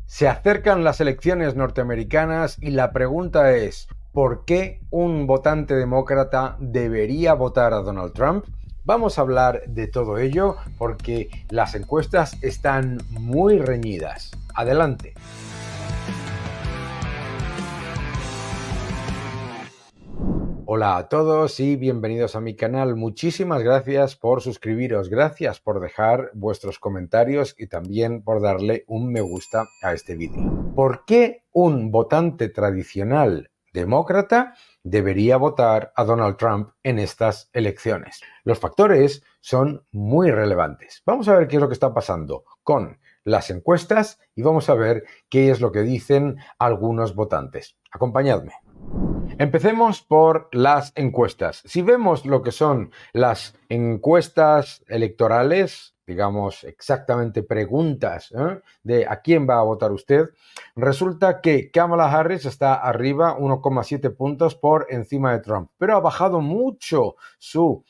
Se acercan las elecciones norteamericanas y la pregunta es, ¿por qué un votante demócrata debería votar a Donald Trump? Vamos a hablar de todo ello porque las encuestas están muy reñidas. Adelante. Hola a todos y bienvenidos a mi canal. Muchísimas gracias por suscribiros, gracias por dejar vuestros comentarios y también por darle un me gusta a este vídeo. ¿Por qué un votante tradicional demócrata debería votar a Donald Trump en estas elecciones? Los factores son muy relevantes. Vamos a ver qué es lo que está pasando con las encuestas y vamos a ver qué es lo que dicen algunos votantes. Acompañadme. Empecemos por las encuestas. Si vemos lo que son las encuestas electorales, digamos exactamente preguntas de a quién va a votar usted, resulta que Kamala Harris está arriba 1,7 puntos por encima de Trump, pero ha bajado mucho su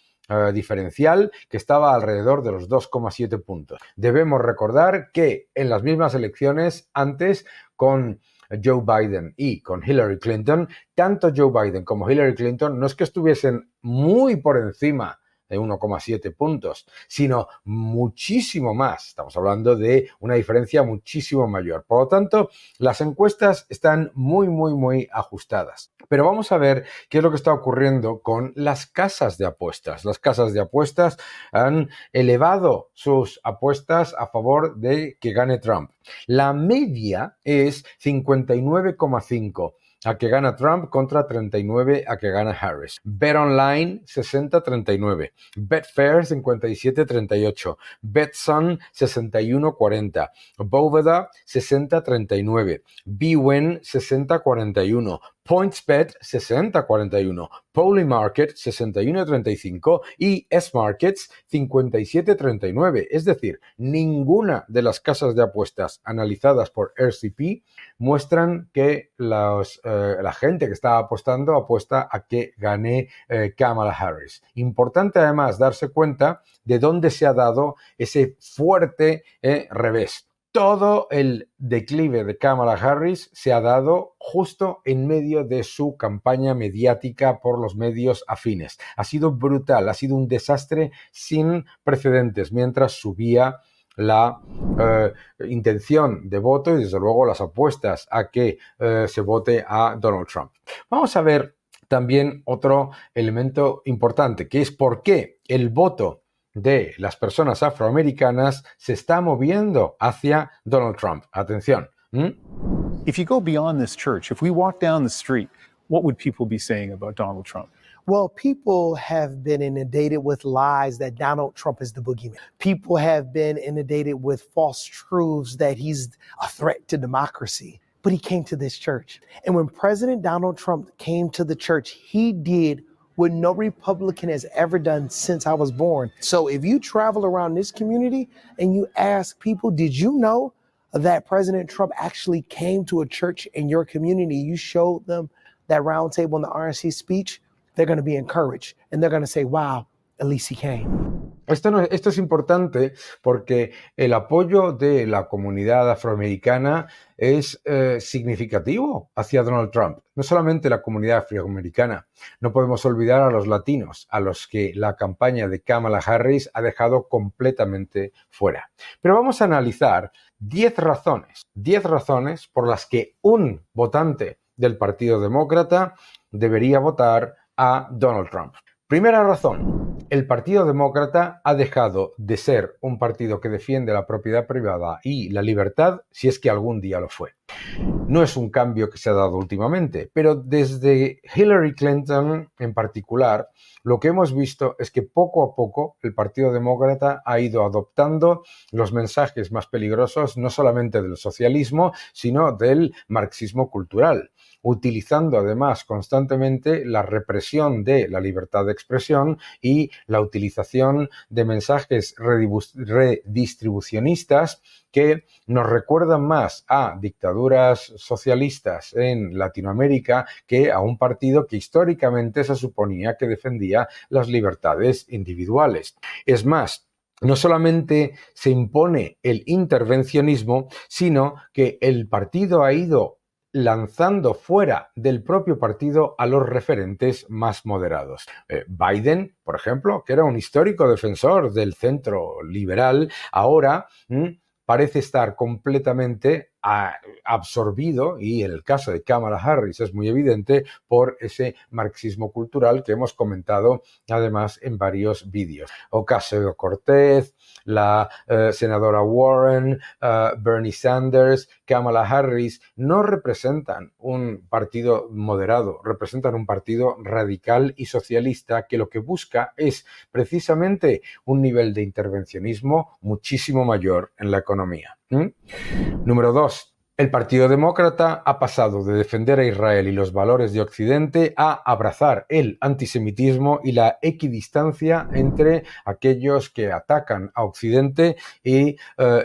diferencial, que estaba alrededor de los 2,7 puntos. Debemos recordar que en las mismas elecciones antes con Joe Biden y con Hillary Clinton, tanto Joe Biden como Hillary Clinton no es que estuviesen muy por encima de 1,7 puntos, sino muchísimo más. Estamos hablando de una diferencia muchísimo mayor. Por lo tanto, las encuestas están muy ajustadas. Pero vamos a ver qué es lo que está ocurriendo con las casas de apuestas. Las casas de apuestas han elevado sus apuestas a favor de que gane Trump. La media es 59,5 a que gana Trump contra 39 a que gana Harris. BetOnline 60-39, Betfair 57-38, BetSun 61-40, Boveda 60-39, Bwin 60-41, PointsBet 60-41, Polymarket 61-35 y S-Markets 57-39. Es decir, ninguna de las casas de apuestas analizadas por RCP muestran que la gente que está apostando apuesta a que gane Kamala Harris. Importante además darse cuenta de dónde se ha dado ese fuerte revés. Todo el declive de Kamala Harris se ha dado justo en medio de su campaña mediática por los medios afines. Ha sido brutal, ha sido un desastre sin precedentes mientras subía la intención de voto y desde luego las apuestas a que se vote a Donald Trump. Vamos a ver también otro elemento importante, que es por qué el voto de las personas afroamericanas se está moviendo hacia Donald Trump. Atención. If you go beyond this church, if we walk down the street, what would people be saying about Donald Trump? Well, people have been inundated with lies that Donald Trump is the boogeyman. People have been inundated with false truths that he's a threat to democracy. But he came to this church. And when President Donald Trump came to the church, he did what no Republican has ever done since I was born. So if you travel around this community and you ask people, did you know that President Trump actually came to a church in your community? You showed them that round table in the RNC speech, they're going to be encouraged and they're going to say, wow, at least he came. Esto es importante porque el apoyo de la comunidad afroamericana es significativo hacia Donald Trump. No solamente la comunidad afroamericana, no podemos olvidar a los latinos, a los que la campaña de Kamala Harris ha dejado completamente fuera. Pero vamos a analizar 10 razones por las que un votante del Partido Demócrata debería votar a Donald Trump. Primera razón, el Partido Demócrata ha dejado de ser un partido que defiende la propiedad privada y la libertad, si es que algún día lo fue. No es un cambio que se ha dado últimamente, pero desde Hillary Clinton en particular, lo que hemos visto es que poco a poco el Partido Demócrata ha ido adoptando los mensajes más peligrosos, no solamente del socialismo, sino del marxismo cultural, utilizando además constantemente la represión de la libertad de expresión y la utilización de mensajes redistribucionistas que nos recuerdan más a dictaduras socialistas en Latinoamérica que a un partido que históricamente se suponía que defendía las libertades individuales. Es más, no solamente se impone el intervencionismo, sino que el partido ha ido lanzando fuera del propio partido a los referentes más moderados. Biden, por ejemplo, que era un histórico defensor del centro liberal, ahora parece estar completamente absorbido, y en el caso de Kamala Harris es muy evidente, por ese marxismo cultural que hemos comentado además en varios vídeos. Ocasio-Cortez, la senadora Warren, Bernie Sanders, Kamala Harris no representan un partido moderado, representan un partido radical y socialista que lo que busca es precisamente un nivel de intervencionismo muchísimo mayor en la economía. Número 2. El Partido Demócrata ha pasado de defender a Israel y los valores de Occidente a abrazar el antisemitismo y la equidistancia entre aquellos que atacan a Occidente y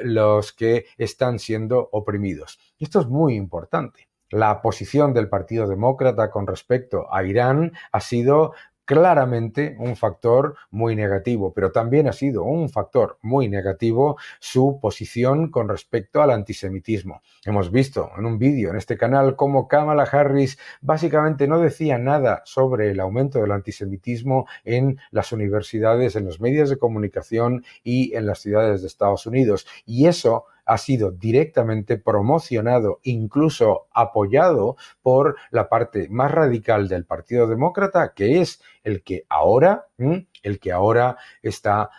los que están siendo oprimidos. Esto es muy importante. La posición del Partido Demócrata con respecto a Irán ha sido claramente un factor muy negativo, pero también ha sido un factor muy negativo su posición con respecto al antisemitismo. Hemos visto en un vídeo en este canal cómo Kamala Harris básicamente no decía nada sobre el aumento del antisemitismo en las universidades, en los medios de comunicación y en las ciudades de Estados Unidos. Y eso ha sido directamente promocionado, incluso apoyado por la parte más radical del Partido Demócrata, que es el que ahora está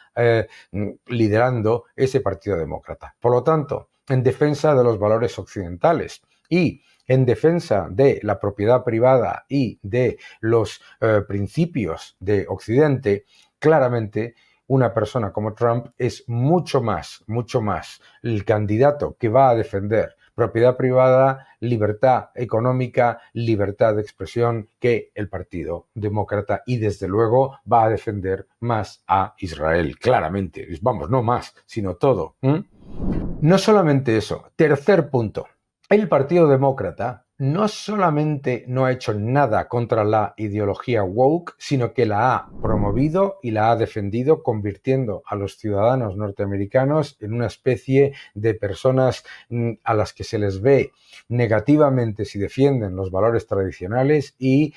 liderando ese Partido Demócrata. Por lo tanto, en defensa de los valores occidentales y en defensa de la propiedad privada y de los principios de Occidente, claramente una persona como Trump es mucho más el candidato que va a defender propiedad privada, libertad económica, libertad de expresión que el Partido Demócrata, y desde luego va a defender más a Israel, claramente. Vamos, no más, sino todo. No solamente eso. Tercer punto. El Partido Demócrata no solamente no ha hecho nada contra la ideología woke, sino que la ha promovido y la ha defendido, convirtiendo a los ciudadanos norteamericanos en una especie de personas a las que se les ve negativamente si defienden los valores tradicionales, y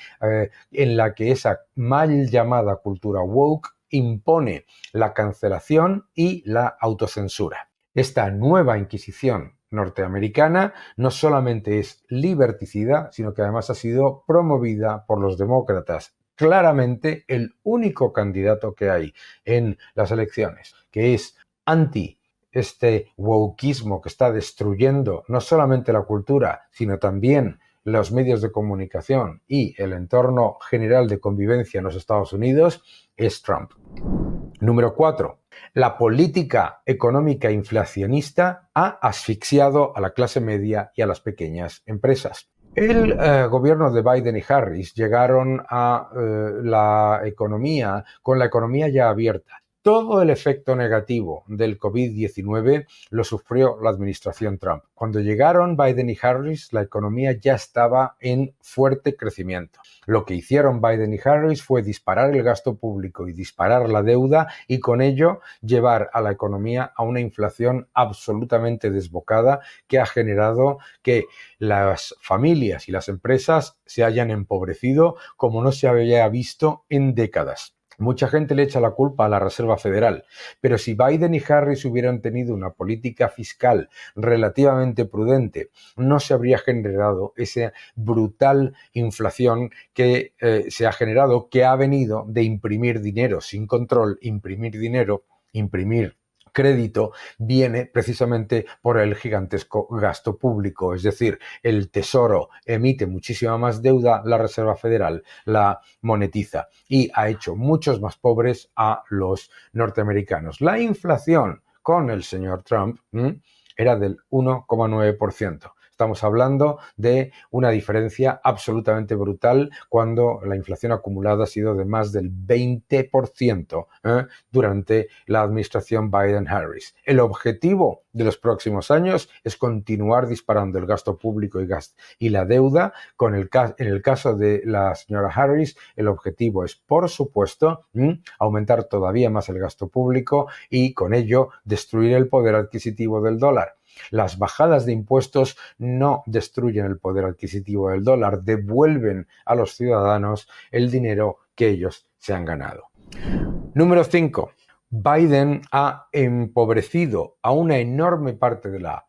en la que esa mal llamada cultura woke impone la cancelación y la autocensura. Esta nueva Inquisición norteamericana no solamente es liberticida, sino que además ha sido promovida por los demócratas. Claramente el único candidato que hay en las elecciones que es anti este wokeismo que está destruyendo no solamente la cultura, sino también los medios de comunicación y el entorno general de convivencia en los Estados Unidos, es Trump. Número 4. La política económica inflacionista ha asfixiado a la clase media y a las pequeñas empresas. El gobierno de Biden y Harris llegaron a la economía con la economía ya abierta. Todo el efecto negativo del COVID-19 lo sufrió la administración Trump. Cuando llegaron Biden y Harris, la economía ya estaba en fuerte crecimiento. Lo que hicieron Biden y Harris fue disparar el gasto público y disparar la deuda, y con ello llevar a la economía a una inflación absolutamente desbocada que ha generado que las familias y las empresas se hayan empobrecido como no se había visto en décadas. Mucha gente le echa la culpa a la Reserva Federal, pero si Biden y Harris hubieran tenido una política fiscal relativamente prudente, no se habría generado esa brutal inflación que se ha generado, que ha venido de imprimir dinero sin control. Imprimir crédito viene precisamente por el gigantesco gasto público, es decir, el Tesoro emite muchísima más deuda, la Reserva Federal la monetiza y ha hecho muchos más pobres a los norteamericanos. La inflación con el señor Trump era del 1,9%. Estamos hablando de una diferencia absolutamente brutal cuando la inflación acumulada ha sido de más del 20% durante la administración Biden-Harris. El objetivo de los próximos años es continuar disparando el gasto público y la deuda. En el caso de la señora Harris, el objetivo es, por supuesto, aumentar todavía más el gasto público y con ello destruir el poder adquisitivo del dólar. Las bajadas de impuestos no destruyen el poder adquisitivo del dólar, devuelven a los ciudadanos el dinero que ellos se han ganado. Número 5. Biden ha empobrecido a una enorme parte de la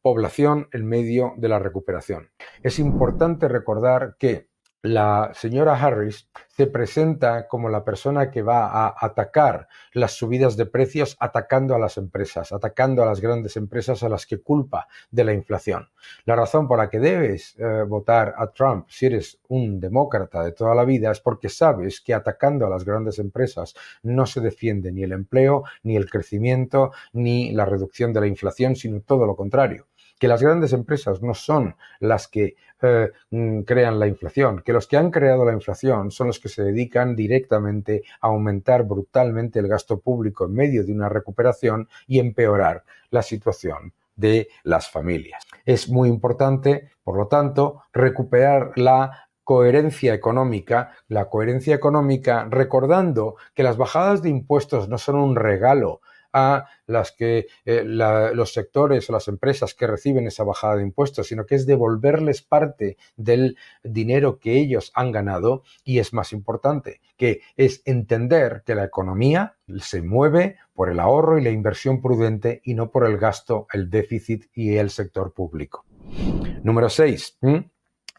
población en medio de la recuperación. Es importante recordar que la señora Harris se presenta como la persona que va a atacar las subidas de precios atacando a las empresas, atacando a las grandes empresas a las que culpa de la inflación. La razón por la que debes votar a Trump si eres un demócrata de toda la vida es porque sabes que atacando a las grandes empresas no se defiende ni el empleo, ni el crecimiento, ni la reducción de la inflación, sino todo lo contrario. Que las grandes empresas no son las que crean la inflación, que los que han creado la inflación son los que se dedican directamente a aumentar brutalmente el gasto público en medio de una recuperación y empeorar la situación de las familias. Es muy importante, por lo tanto, recuperar la coherencia económica recordando que las bajadas de impuestos no son un regalo a los sectores o las empresas que reciben esa bajada de impuestos, sino que es devolverles parte del dinero que ellos han ganado y es más importante, que es entender que la economía se mueve por el ahorro y la inversión prudente y no por el gasto, el déficit y el sector público. Número 6.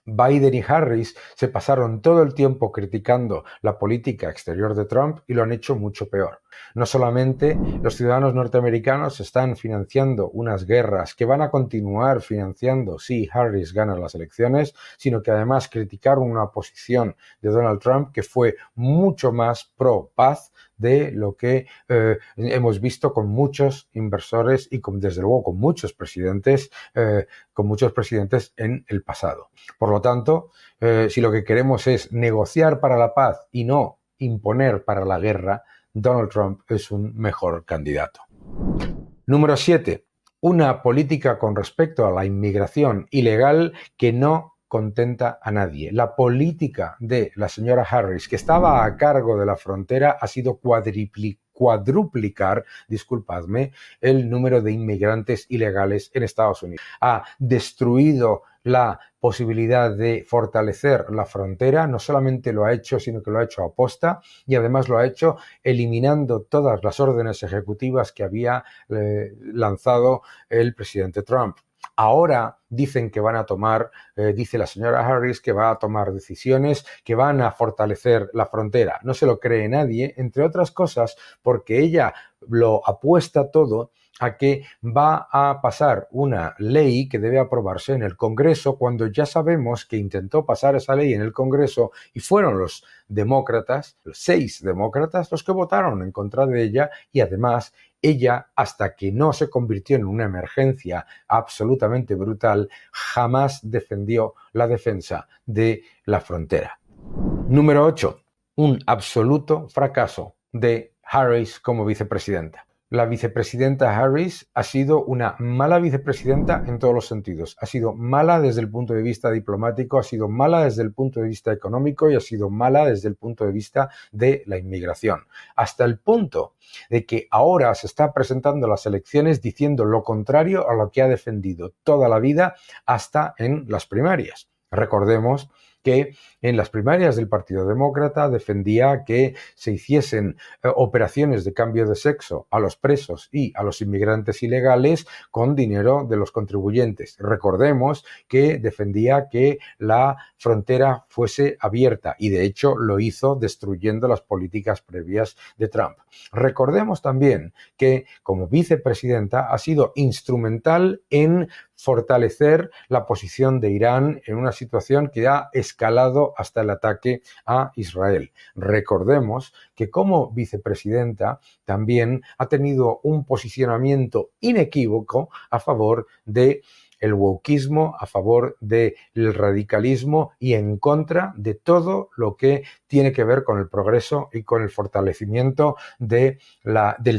Biden y Harris se pasaron todo el tiempo criticando la política exterior de Trump y lo han hecho mucho peor. No solamente los ciudadanos norteamericanos están financiando unas guerras que van a continuar financiando si Harris gana las elecciones, sino que además criticaron una posición de Donald Trump que fue mucho más pro paz de lo que hemos visto con muchos inversores y desde luego con muchos presidentes en el pasado. Por lo tanto, si lo que queremos es negociar para la paz y no imponer para la guerra, Donald Trump es un mejor candidato. Número 7. Una política con respecto a la inmigración ilegal que no contenta a nadie. La política de la señora Harris, que estaba a cargo de la frontera, ha sido cuadruplicar, el número de inmigrantes ilegales en Estados Unidos. Ha destruido la posibilidad de fortalecer la frontera, no solamente lo ha hecho, sino que lo ha hecho a posta y además lo ha hecho eliminando todas las órdenes ejecutivas que había lanzado el presidente Trump. Ahora dicen que van a tomar, dice la señora Harris, que va a tomar decisiones que van a fortalecer la frontera. No se lo cree nadie, entre otras cosas, porque ella lo apuesta todo a que va a pasar una ley que debe aprobarse en el Congreso cuando ya sabemos que intentó pasar esa ley en el Congreso y fueron los demócratas, los 6 demócratas, los que votaron en contra de ella y además ella, hasta que no se convirtió en una emergencia absolutamente brutal, jamás defendió la defensa de la frontera. Número 8. Un absoluto fracaso de Harris como vicepresidenta. La vicepresidenta Harris ha sido una mala vicepresidenta en todos los sentidos. Ha sido mala desde el punto de vista diplomático, ha sido mala desde el punto de vista económico y ha sido mala desde el punto de vista de la inmigración. Hasta el punto de que ahora se está presentando las elecciones diciendo lo contrario a lo que ha defendido toda la vida hasta en las primarias. Recordemos que en las primarias del Partido Demócrata defendía que se hiciesen operaciones de cambio de sexo a los presos y a los inmigrantes ilegales con dinero de los contribuyentes. Recordemos que defendía que la frontera fuese abierta y de hecho lo hizo destruyendo las políticas previas de Trump. Recordemos también que como vicepresidenta ha sido instrumental en fortalecer la posición de Irán en una situación que ha escalado hasta el ataque a Israel. Recordemos que como vicepresidenta también ha tenido un posicionamiento inequívoco a favor de el wokismo, a favor del radicalismo y en contra de todo lo que tiene que ver con el progreso y con el fortalecimiento del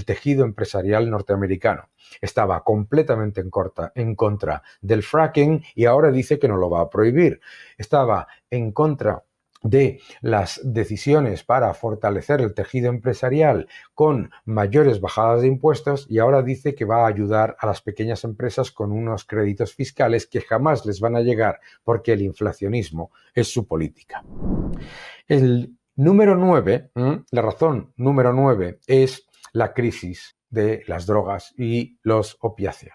tejido empresarial norteamericano. Estaba completamente en contra del fracking y ahora dice que no lo va a prohibir. Estaba en contra de las decisiones para fortalecer el tejido empresarial con mayores bajadas de impuestos y ahora dice que va a ayudar a las pequeñas empresas con unos créditos fiscales que jamás les van a llegar porque el inflacionismo es su política. El número 9, la razón número 9 es la crisis de las drogas y los opiáceos.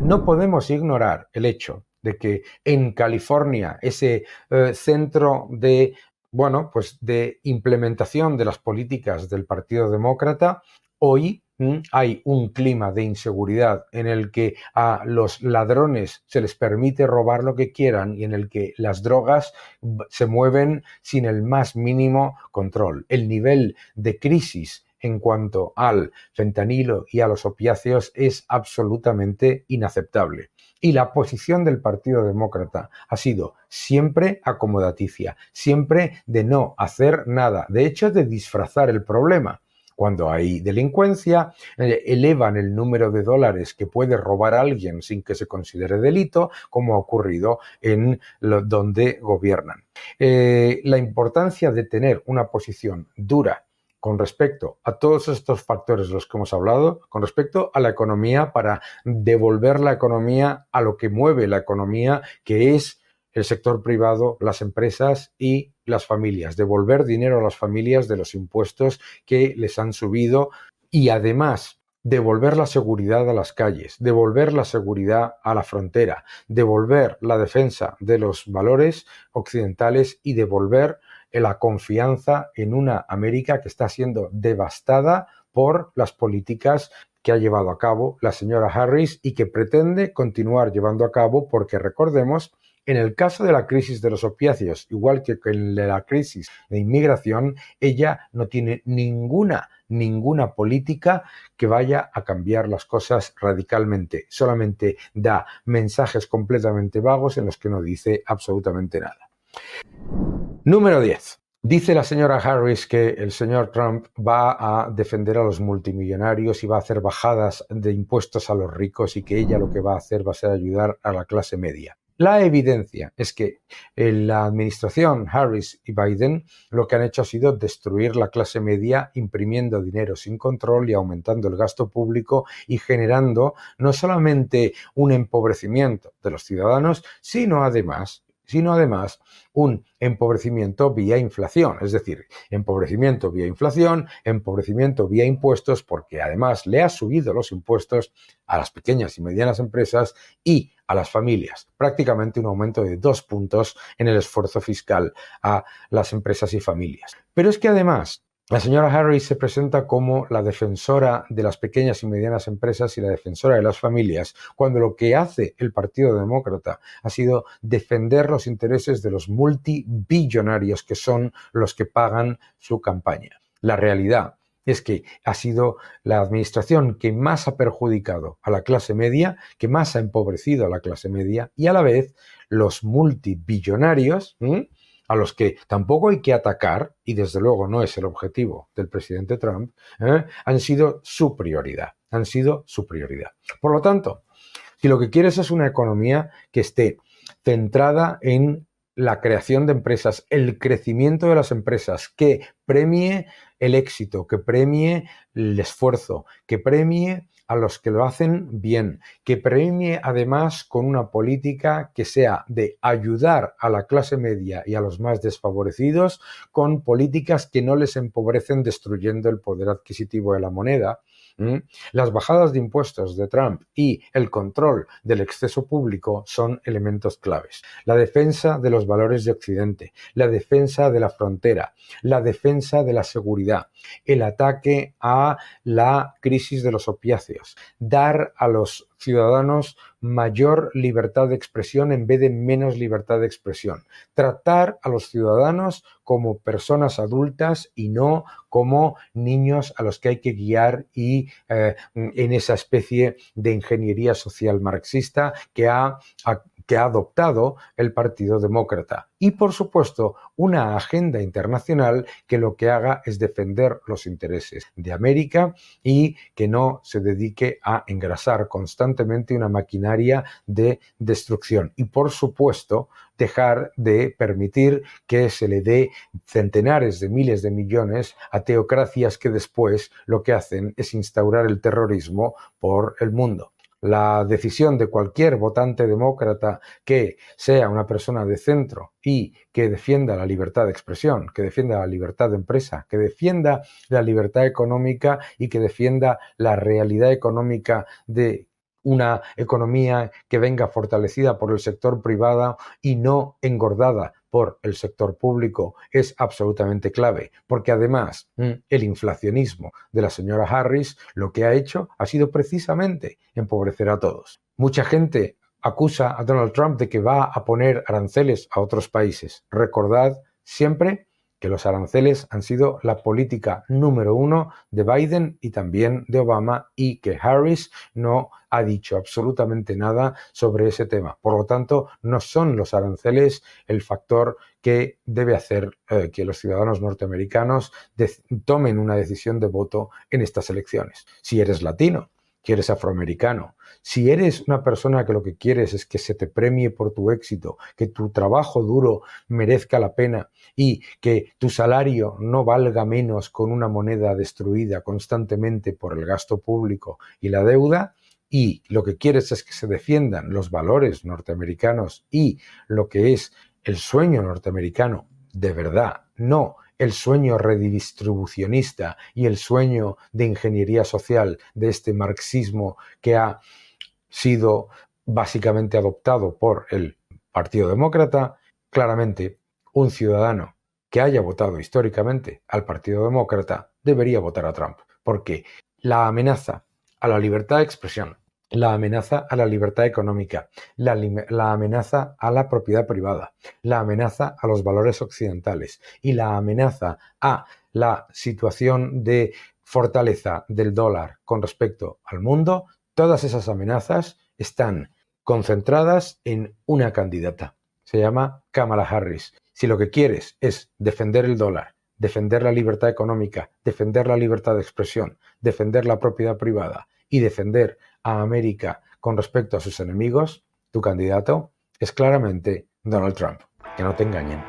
No podemos ignorar el hecho de que en California, ese centro de implementación de las políticas del Partido Demócrata, hoy hay un clima de inseguridad en el que a los ladrones se les permite robar lo que quieran y en el que las drogas se mueven sin el más mínimo control. El nivel de crisis en cuanto al fentanilo y a los opiáceos es absolutamente inaceptable. Y la posición del Partido Demócrata ha sido siempre acomodaticia, siempre de no hacer nada, de hecho de disfrazar el problema. Cuando hay delincuencia, elevan el número de dólares que puede robar alguien sin que se considere delito, como ha ocurrido en donde gobiernan. La importancia de tener una posición dura con respecto a todos estos factores de los que hemos hablado, con respecto a la economía, para devolver la economía a lo que mueve la economía, que es el sector privado, las empresas y las familias, devolver dinero a las familias de los impuestos que les han subido y además devolver la seguridad a las calles, devolver la seguridad a la frontera, devolver la defensa de los valores occidentales y devolver la confianza en una América que está siendo devastada por las políticas que ha llevado a cabo la señora Harris y que pretende continuar llevando a cabo porque, recordemos, en el caso de la crisis de los opiáceos, igual que en la crisis de inmigración, ella no tiene ninguna política que vaya a cambiar las cosas radicalmente. Solamente da mensajes completamente vagos en los que no dice absolutamente nada. Número 10. Dice la señora Harris que el señor Trump va a defender a los multimillonarios y va a hacer bajadas de impuestos a los ricos y que ella lo que va a hacer va a ser ayudar a la clase media. La evidencia es que en la administración Harris y Biden lo que han hecho ha sido destruir la clase media, imprimiendo dinero sin control y aumentando el gasto público y generando no solamente un empobrecimiento de los ciudadanos, sino además un empobrecimiento vía inflación, es decir, empobrecimiento vía inflación, empobrecimiento vía impuestos, porque además le ha subido los impuestos a las pequeñas y medianas empresas y a las familias, prácticamente un aumento de 2 puntos en el esfuerzo fiscal a las empresas y familias. Pero es que además la señora Harris se presenta como la defensora de las pequeñas y medianas empresas y la defensora de las familias, cuando lo que hace el Partido Demócrata ha sido defender los intereses de los multibillonarios que son los que pagan su campaña. La realidad es que ha sido la administración que más ha perjudicado a la clase media, que más ha empobrecido a la clase media y a la vez los multibillonarios, a los que tampoco hay que atacar, y desde luego no es el objetivo del presidente Trump, han sido su prioridad. Por lo tanto, si lo que quieres es una economía que esté centrada en la creación de empresas, el crecimiento de las empresas, que premie el éxito, que premie el esfuerzo, que premie a los que lo hacen bien, que premie además con una política que sea de ayudar a la clase media y a los más desfavorecidos con políticas que no les empobrecen destruyendo el poder adquisitivo de la moneda. Las bajadas de impuestos de Trump y el control del exceso público son elementos claves. La defensa de los valores de Occidente, la defensa de la frontera, la defensa de la seguridad, el ataque a la crisis de los opiáceos, dar a los ciudadanos mayor libertad de expresión en vez de menos libertad de expresión. Tratar a los ciudadanos como personas adultas y no como niños a los que hay que guiar y en esa especie de ingeniería social marxista que ha adoptado el Partido Demócrata. Y, por supuesto, una agenda internacional que lo que haga es defender los intereses de América y que no se dedique a engrasar constantemente una maquinaria de destrucción. Y, por supuesto, dejar de permitir que se le dé centenares de miles de millones a teocracias que después lo que hacen es instaurar el terrorismo por el mundo. La decisión de cualquier votante demócrata que sea una persona de centro y que defienda la libertad de expresión, que defienda la libertad de empresa, que defienda la libertad económica y que defienda la realidad económica de una economía que venga fortalecida por el sector privado y no engordada por el sector público es absolutamente clave, porque además el inflacionismo de la señora Harris lo que ha hecho ha sido precisamente empobrecer a todos. Mucha gente acusa a Donald Trump de que va a poner aranceles a otros países. Recordad siempre que los aranceles han sido la política número 1 de Biden y también de Obama y que Harris no ha dicho absolutamente nada sobre ese tema. Por lo tanto, no son los aranceles el factor que debe hacer que los ciudadanos norteamericanos tomen una decisión de voto en estas elecciones. Si eres latino, si eres afroamericano, si eres una persona que lo que quieres es que se te premie por tu éxito, que tu trabajo duro merezca la pena y que tu salario no valga menos con una moneda destruida constantemente por el gasto público y la deuda, y lo que quieres es que se defiendan los valores norteamericanos y lo que es el sueño norteamericano de verdad, no el sueño redistribucionista y el sueño de ingeniería social de este marxismo que ha sido básicamente adoptado por el Partido Demócrata. Claramente, un ciudadano que haya votado históricamente al Partido Demócrata debería votar a Trump, porque la amenaza a la libertad de expresión, la amenaza a la libertad económica, la amenaza a la propiedad privada, la amenaza a los valores occidentales y la amenaza a la situación de fortaleza del dólar con respecto al mundo, todas esas amenazas están concentradas en una candidata. Se llama Kamala Harris. Si lo que quieres es defender el dólar, defender la libertad económica, defender la libertad de expresión, defender la propiedad privada y defender a América con respecto a sus enemigos, tu candidato es claramente Donald Trump. Que no te engañen.